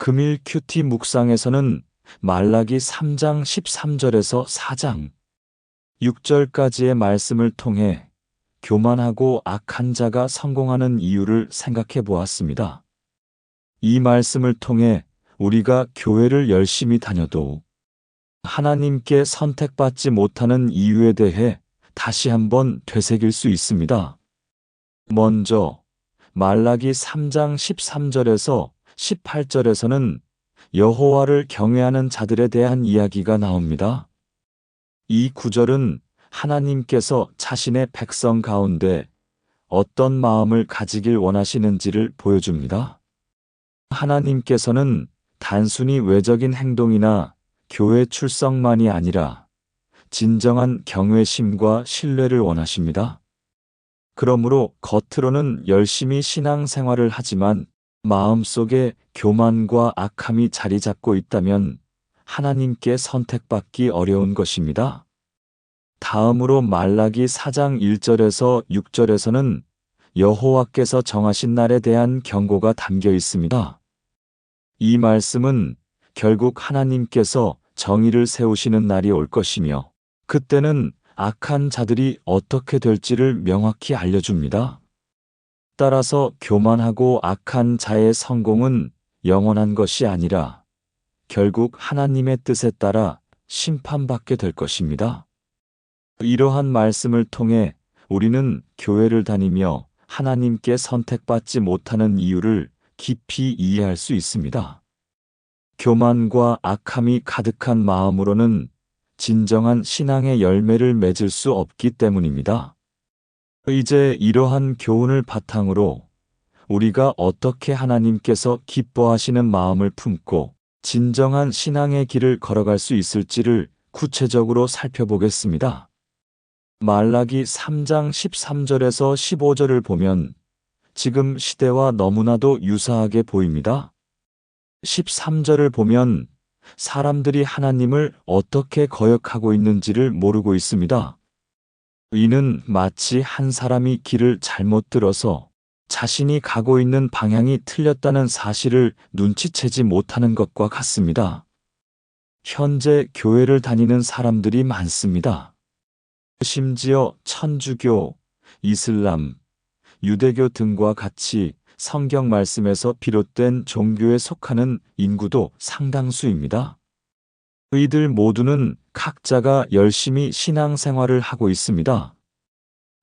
금일 큐티 묵상에서는 말라기 3장 13절에서 4장 6절까지의 말씀을 통해 교만하고 악한 자가 성공하는 이유를 생각해 보았습니다. 이 말씀을 통해 우리가 교회를 열심히 다녀도 하나님께 선택받지 못하는 이유에 대해 다시 한번 되새길 수 있습니다. 먼저 말라기 3장 13절에서 18절에서는 여호와를 경외하는 자들에 대한 이야기가 나옵니다. 이 구절은 하나님께서 자신의 백성 가운데 어떤 마음을 가지길 원하시는지를 보여줍니다. 하나님께서는 단순히 외적인 행동이나 교회 출석만이 아니라 진정한 경외심과 신뢰를 원하십니다. 그러므로 겉으로는 열심히 신앙생활을 하지만 마음속에 교만과 악함이 자리 잡고 있다면 하나님께 선택받기 어려운 것입니다. 다음으로 말라기 4장 1절에서 6절에서는 여호와께서 정하신 날에 대한 경고가 담겨 있습니다. 이 말씀은 결국 하나님께서 정의를 세우시는 날이 올 것이며 그때는 악한 자들이 어떻게 될지를 명확히 알려줍니다. 따라서 교만하고 악한 자의 성공은 영원한 것이 아니라 결국 하나님의 뜻에 따라 심판받게 될 것입니다. 이러한 말씀을 통해 우리는 교회를 다니며 하나님께 선택받지 못하는 이유를 깊이 이해할 수 있습니다. 교만과 악함이 가득한 마음으로는 진정한 신앙의 열매를 맺을 수 없기 때문입니다. 이제 이러한 교훈을 바탕으로 우리가 어떻게 하나님께서 기뻐하시는 마음을 품고 진정한 신앙의 길을 걸어갈 수 있을지를 구체적으로 살펴보겠습니다. 말라기 3장 13절에서 15절을 보면 지금 시대와 너무나도 유사하게 보입니다. 13절을 보면 사람들이 하나님을 어떻게 거역하고 있는지를 모르고 있습니다. 이는 마치 한 사람이 길을 잘못 들어서 자신이 가고 있는 방향이 틀렸다는 사실을 눈치채지 못하는 것과 같습니다. 현재 교회를 다니는 사람들이 많습니다. 심지어 천주교, 이슬람, 유대교 등과 같이 성경 말씀에서 비롯된 종교에 속하는 인구도 상당수입니다. 이들 모두는 각자가 열심히 신앙생활을 하고 있습니다.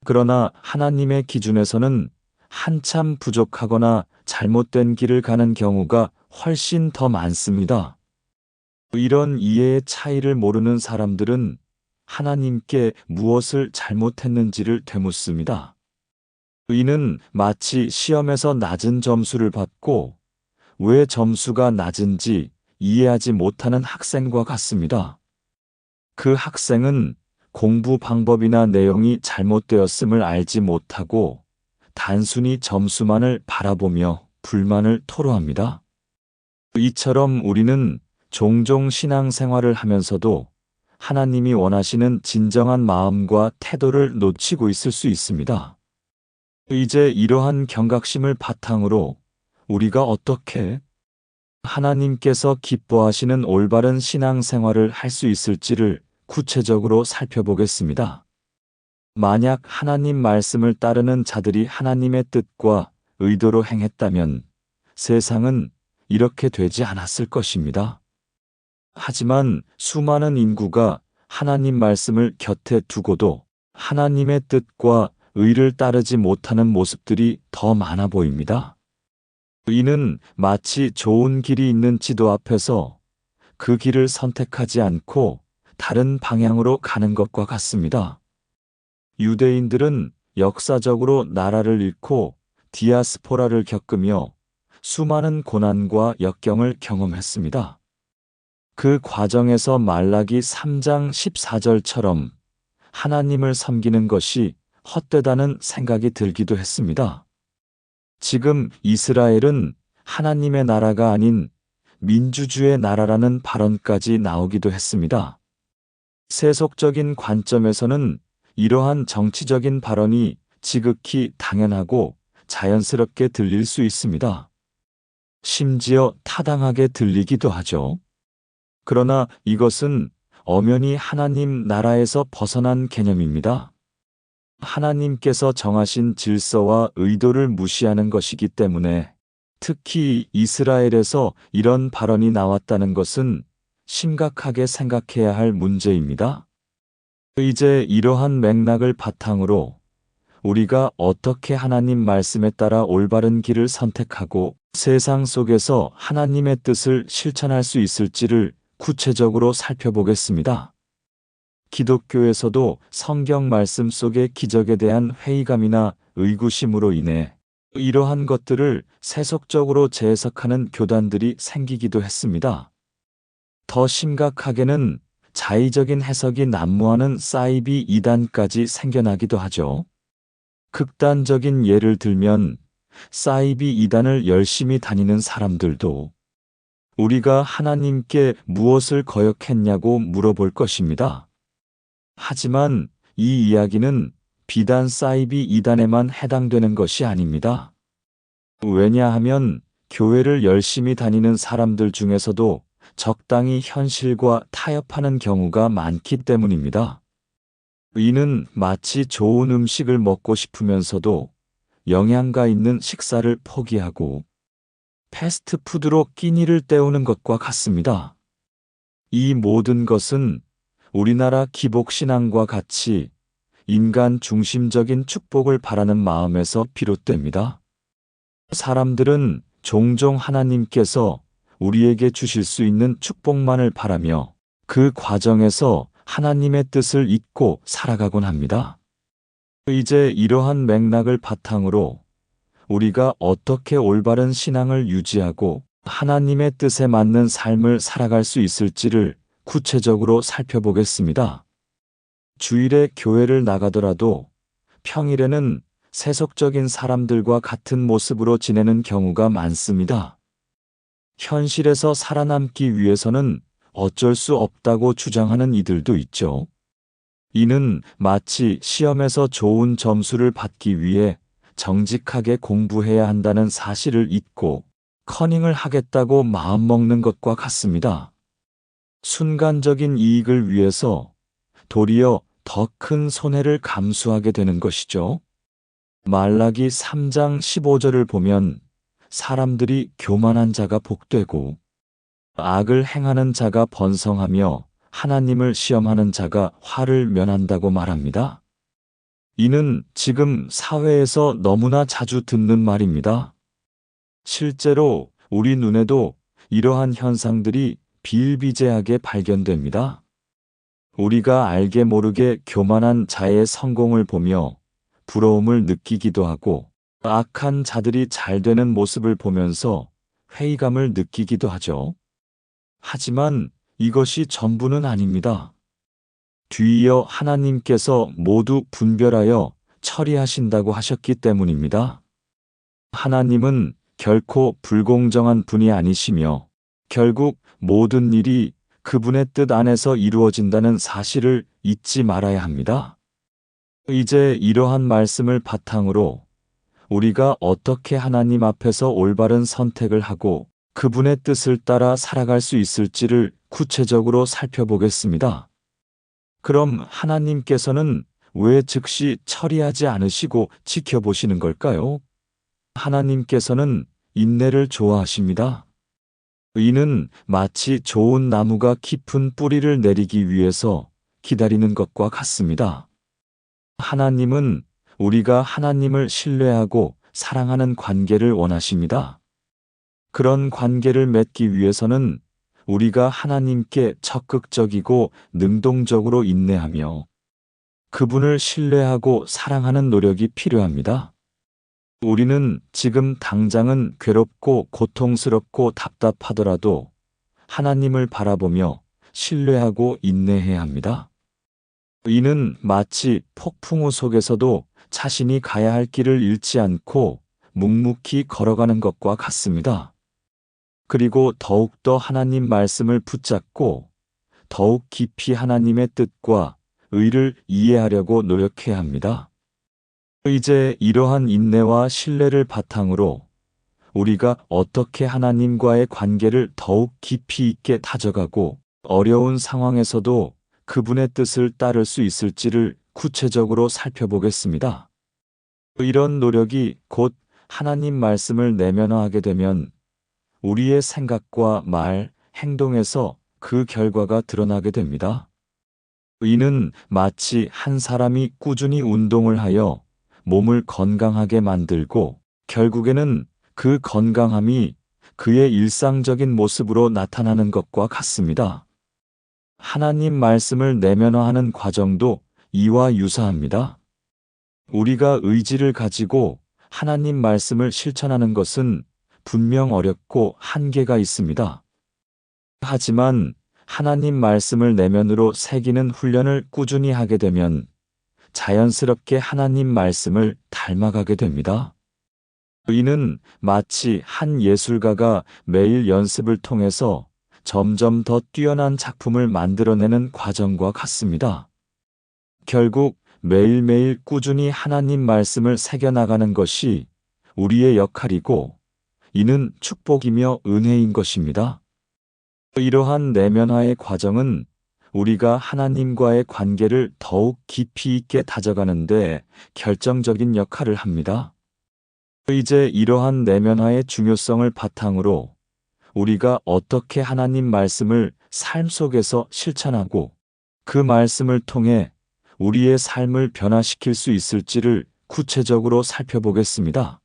그러나 하나님의 기준에서는 한참 부족하거나 잘못된 길을 가는 경우가 훨씬 더 많습니다. 이런 이해의 차이를 모르는 사람들은 하나님께 무엇을 잘못했는지를 되묻습니다. 이는 마치 시험에서 낮은 점수를 받고 왜 점수가 낮은지 이해하지 못하는 학생과 같습니다. 그 학생은 공부 방법이나 내용이 잘못되었음을 알지 못하고 단순히 점수만을 바라보며 불만을 토로합니다. 이처럼 우리는 종종 신앙생활을 하면서도 하나님이 원하시는 진정한 마음과 태도를 놓치고 있을 수 있습니다. 이제 이러한 경각심을 바탕으로 우리가 어떻게 하나님께서 기뻐하시는 올바른 신앙생활을 할 수 있을지를 구체적으로 살펴보겠습니다. 만약 하나님 말씀을 따르는 자들이 하나님의 뜻과 의도로 행했다면 세상은 이렇게 되지 않았을 것입니다. 하지만 수많은 인구가 하나님 말씀을 곁에 두고도 하나님의 뜻과 의를 따르지 못하는 모습들이 더 많아 보입니다. 이는 마치 좋은 길이 있는 지도 앞에서 그 길을 선택하지 않고 다른 방향으로 가는 것과 같습니다. 유대인들은 역사적으로 나라를 잃고 디아스포라를 겪으며 수많은 고난과 역경을 경험했습니다. 그 과정에서 말라기 3장 14절처럼 하나님을 섬기는 것이 헛되다는 생각이 들기도 했습니다. 지금 이스라엘은 하나님의 나라가 아닌 민주주의 나라라는 발언까지 나오기도 했습니다. 세속적인 관점에서는 이러한 정치적인 발언이 지극히 당연하고 자연스럽게 들릴 수 있습니다. 심지어 타당하게 들리기도 하죠. 그러나 이것은 엄연히 하나님 나라에서 벗어난 개념입니다. 하나님께서 정하신 질서와 의도를 무시하는 것이기 때문에 특히 이스라엘에서 이런 발언이 나왔다는 것은 심각하게 생각해야 할 문제입니다. 이제 이러한 맥락을 바탕으로 우리가 어떻게 하나님 말씀에 따라 올바른 길을 선택하고 세상 속에서 하나님의 뜻을 실천할 수 있을지를 구체적으로 살펴보겠습니다. 기독교에서도 성경 말씀 속의 기적에 대한 회의감이나 의구심으로 인해 이러한 것들을 세속적으로 재해석하는 교단들이 생기기도 했습니다. 더 심각하게는 자의적인 해석이 난무하는 사이비 이단까지 생겨나기도 하죠. 극단적인 예를 들면 사이비 이단을 열심히 다니는 사람들도 우리가 하나님께 무엇을 거역했냐고 물어볼 것입니다. 하지만 이 이야기는 비단 사이비 이단에만 해당되는 것이 아닙니다. 왜냐하면 교회를 열심히 다니는 사람들 중에서도 적당히 현실과 타협하는 경우가 많기 때문입니다. 이는 마치 좋은 음식을 먹고 싶으면서도 영양가 있는 식사를 포기하고 패스트푸드로 끼니를 때우는 것과 같습니다. 이 모든 것은 우리나라 기복신앙과 같이 인간 중심적인 축복을 바라는 마음에서 비롯됩니다. 사람들은 종종 하나님께서 우리에게 주실 수 있는 축복만을 바라며 그 과정에서 하나님의 뜻을 잊고 살아가곤 합니다. 이제 이러한 맥락을 바탕으로 우리가 어떻게 올바른 신앙을 유지하고 하나님의 뜻에 맞는 삶을 살아갈 수 있을지를 구체적으로 살펴보겠습니다. 주일에 교회를 나가더라도 평일에는 세속적인 사람들과 같은 모습으로 지내는 경우가 많습니다. 현실에서 살아남기 위해서는 어쩔 수 없다고 주장하는 이들도 있죠. 이는 마치 시험에서 좋은 점수를 받기 위해 정직하게 공부해야 한다는 사실을 잊고 커닝을 하겠다고 마음먹는 것과 같습니다. 순간적인 이익을 위해서 도리어 더 큰 손해를 감수하게 되는 것이죠. 말라기 3장 15절을 보면 사람들이 교만한 자가 복되고 악을 행하는 자가 번성하며 하나님을 시험하는 자가 화를 면한다고 말합니다. 이는 지금 사회에서 너무나 자주 듣는 말입니다. 실제로 우리 눈에도 이러한 현상들이 비일비재하게 발견됩니다. 우리가 알게 모르게 교만한 자의 성공을 보며 부러움을 느끼기도 하고 악한 자들이 잘 되는 모습을 보면서 회의감을 느끼기도 하죠. 하지만 이것이 전부는 아닙니다. 뒤이어 하나님께서 모두 분별하여 처리하신다고 하셨기 때문입니다. 하나님은 결코 불공정한 분이 아니시며 결국 모든 일이 그분의 뜻 안에서 이루어진다는 사실을 잊지 말아야 합니다. 이제 이러한 말씀을 바탕으로 우리가 어떻게 하나님 앞에서 올바른 선택을 하고 그분의 뜻을 따라 살아갈 수 있을지를 구체적으로 살펴보겠습니다. 그럼 하나님께서는 왜 즉시 처리하지 않으시고 지켜보시는 걸까요? 하나님께서는 인내를 좋아하십니다. 이는 마치 좋은 나무가 깊은 뿌리를 내리기 위해서 기다리는 것과 같습니다. 하나님은 우리가 하나님을 신뢰하고 사랑하는 관계를 원하십니다. 그런 관계를 맺기 위해서는 우리가 하나님께 적극적이고 능동적으로 인내하며 그분을 신뢰하고 사랑하는 노력이 필요합니다. 우리는 지금 당장은 괴롭고 고통스럽고 답답하더라도 하나님을 바라보며 신뢰하고 인내해야 합니다. 이는 마치 폭풍우 속에서도 자신이 가야 할 길을 잃지 않고 묵묵히 걸어가는 것과 같습니다. 그리고 더욱더 하나님 말씀을 붙잡고 더욱 깊이 하나님의 뜻과 의를 이해하려고 노력해야 합니다. 이제 이러한 인내와 신뢰를 바탕으로 우리가 어떻게 하나님과의 관계를 더욱 깊이 있게 다져가고 어려운 상황에서도 그분의 뜻을 따를 수 있을지를 구체적으로 살펴보겠습니다. 이런 노력이 곧 하나님 말씀을 내면화하게 되면 우리의 생각과 말, 행동에서 그 결과가 드러나게 됩니다. 이는 마치 한 사람이 꾸준히 운동을 하여 몸을 건강하게 만들고 결국에는 그 건강함이 그의 일상적인 모습으로 나타나는 것과 같습니다. 하나님 말씀을 내면화하는 과정도 이와 유사합니다. 우리가 의지를 가지고 하나님 말씀을 실천하는 것은 분명 어렵고 한계가 있습니다. 하지만 하나님 말씀을 내면으로 새기는 훈련을 꾸준히 하게 되면 자연스럽게 하나님 말씀을 닮아가게 됩니다. 이는 마치 한 예술가가 매일 연습을 통해서 점점 더 뛰어난 작품을 만들어내는 과정과 같습니다. 결국 매일매일 꾸준히 하나님 말씀을 새겨나가는 것이 우리의 역할이고 이는 축복이며 은혜인 것입니다. 이러한 내면화의 과정은 우리가 하나님과의 관계를 더욱 깊이 있게 다져가는데 결정적인 역할을 합니다. 이제 이러한 내면화의 중요성을 바탕으로 우리가 어떻게 하나님 말씀을 삶 속에서 실천하고 그 말씀을 통해 우리의 삶을 변화시킬 수 있을지를 구체적으로 살펴보겠습니다.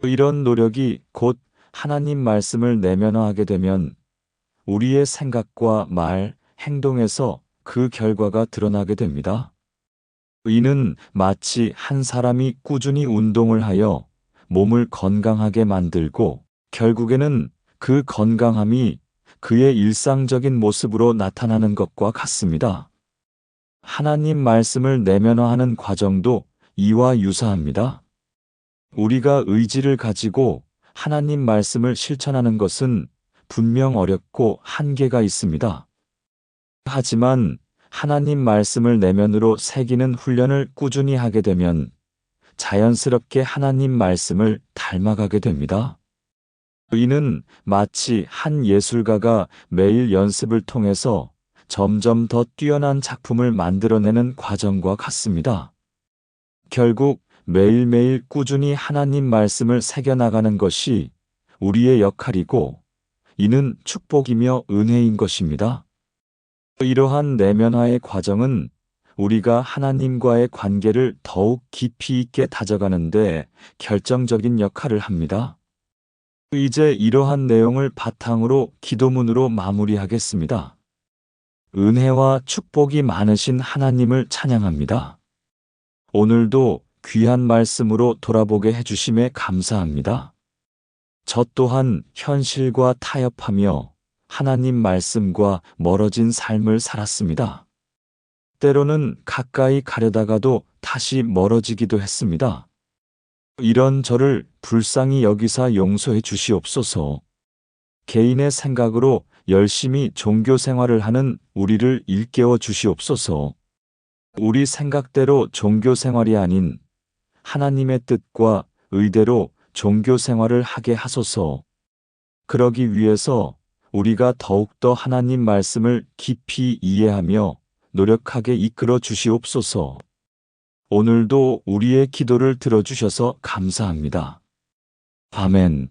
이런 노력이 곧 하나님 말씀을 내면화하게 되면 우리의 생각과 말, 행동에서 그 결과가 드러나게 됩니다. 이는 마치 한 사람이 꾸준히 운동을 하여 몸을 건강하게 만들고 결국에는 그 건강함이 그의 일상적인 모습으로 나타나는 것과 같습니다. 하나님 말씀을 내면화하는 과정도 이와 유사합니다. 우리가 의지를 가지고 하나님 말씀을 실천하는 것은 분명 어렵고 한계가 있습니다. 하지만 하나님 말씀을 내면으로 새기는 훈련을 꾸준히 하게 되면 자연스럽게 하나님 말씀을 닮아가게 됩니다. 이는 마치 한 예술가가 매일 연습을 통해서 점점 더 뛰어난 작품을 만들어내는 과정과 같습니다. 결국 매일매일 꾸준히 하나님 말씀을 새겨나가는 것이 우리의 역할이고 이는 축복이며 은혜인 것입니다. 이러한 내면화의 과정은 우리가 하나님과의 관계를 더욱 깊이 있게 다져가는데 결정적인 역할을 합니다. 이제 이러한 내용을 바탕으로 기도문으로 마무리하겠습니다. 은혜와 축복이 많으신 하나님을 찬양합니다. 오늘도 귀한 말씀으로 돌아보게 해주심에 감사합니다. 저 또한 현실과 타협하며 하나님 말씀과 멀어진 삶을 살았습니다. 때로는 가까이 가려다가도 다시 멀어지기도 했습니다. 이런 저를 불쌍히 여기사 용서해 주시옵소서. 개인의 생각으로 열심히 종교 생활을 하는 우리를 일깨워 주시옵소서. 우리 생각대로 종교 생활이 아닌 하나님의 뜻과 의대로 종교 생활을 하게 하소서. 그러기 위해서 우리가 더욱더 하나님 말씀을 깊이 이해하며 노력하게 이끌어 주시옵소서. 오늘도 우리의 기도를 들어주셔서 감사합니다. 아멘.